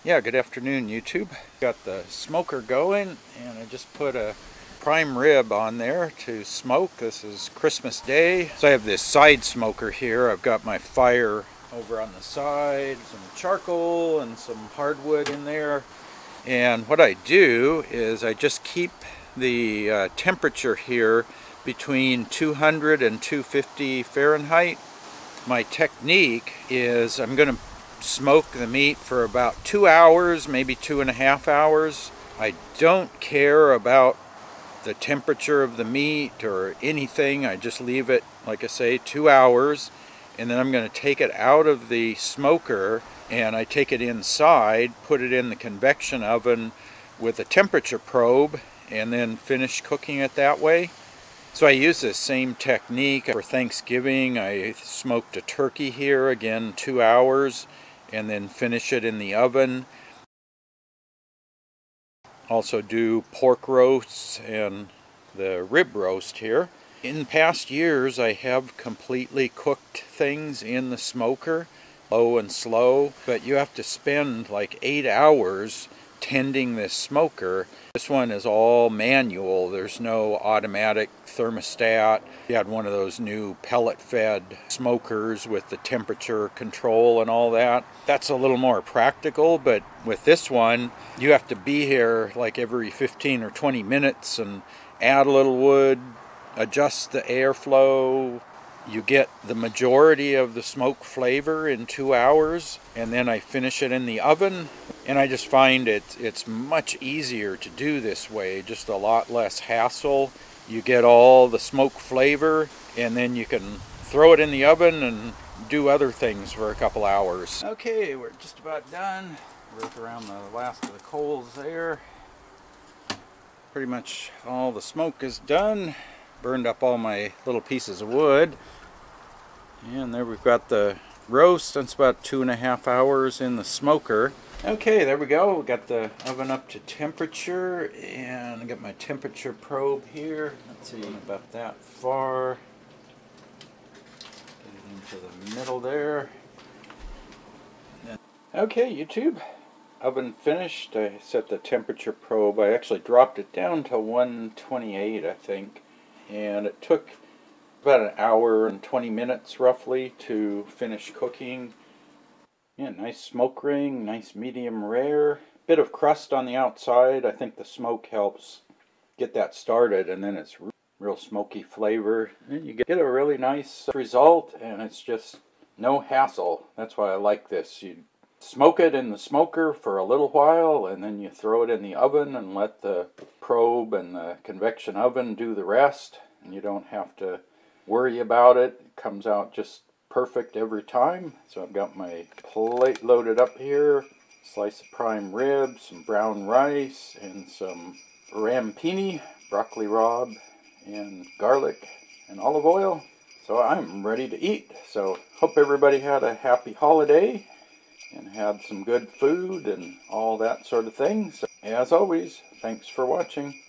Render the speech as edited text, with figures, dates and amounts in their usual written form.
Yeah, good afternoon, YouTube. Got the smoker going, and I just put a prime rib on there to smoke. This is Christmas Day. So I have this side smoker here. I've got my fire over on the side, some charcoal and some hardwood in there. And what I do is I just keep the temperature here between 200 and 250 Fahrenheit. My technique is I'm going to smoke the meat for about 2 hours, maybe 2.5 hours. I don't care about the temperature of the meat or anything. I just leave it, like I say, 2 hours, and then I'm going to take it out of the smoker and I take it inside, put it in the convection oven with a temperature probe, and then finish cooking it that way. So I use this same technique for Thanksgiving. I smoked a turkey here, again 2 hours, and then finish it in the oven. Also do pork roasts and the rib roast here. In past years I have completely cooked things in the smoker, low and slow, but you have to spend like 8 hours tending this smoker. This one is all manual. There's no automatic thermostat. You had one of those new pellet-fed smokers with the temperature control and all that. That's a little more practical, but with this one, you have to be here like every 15 or 20 minutes and add a little wood, adjust the airflow. You get the majority of the smoke flavor in 2 hours, and then I finish it in the oven. And I just find it's much easier to do this way, just a lot less hassle. You get all the smoke flavor, and then you can throw it in the oven and do other things for a couple hours. Okay, we're just about done. Work around the last of the coals there. Pretty much all the smoke is done. Burned up all my little pieces of wood. And there we've got the roast. That's about 2.5 hours in the smoker. Okay, there we go. We got the oven up to temperature, and I got my temperature probe here. Let's see, about that far. Get it into the middle there. Okay, YouTube. Oven finished. I set the temperature probe. I actually dropped it down to 128, I think. And it took about an hour and 20 minutes roughly to finish cooking. Yeah, nice smoke ring, nice medium rare. Bit of crust on the outside. I think the smoke helps get that started, and then it's real smoky flavor. And you get a really nice result, and it's just no hassle. That's why I like this. You smoke it in the smoker for a little while, and then you throw it in the oven and let the probe and the convection oven do the rest, and you don't have to worry about it. It comes out just perfect every time. So I've got my plate loaded up here, slice of prime rib, some brown rice, and some rampini, broccoli rabe, and garlic and olive oil. So I'm ready to eat. So hope everybody had a happy holiday and had some good food and all that sort of thing. So, as always, thanks for watching.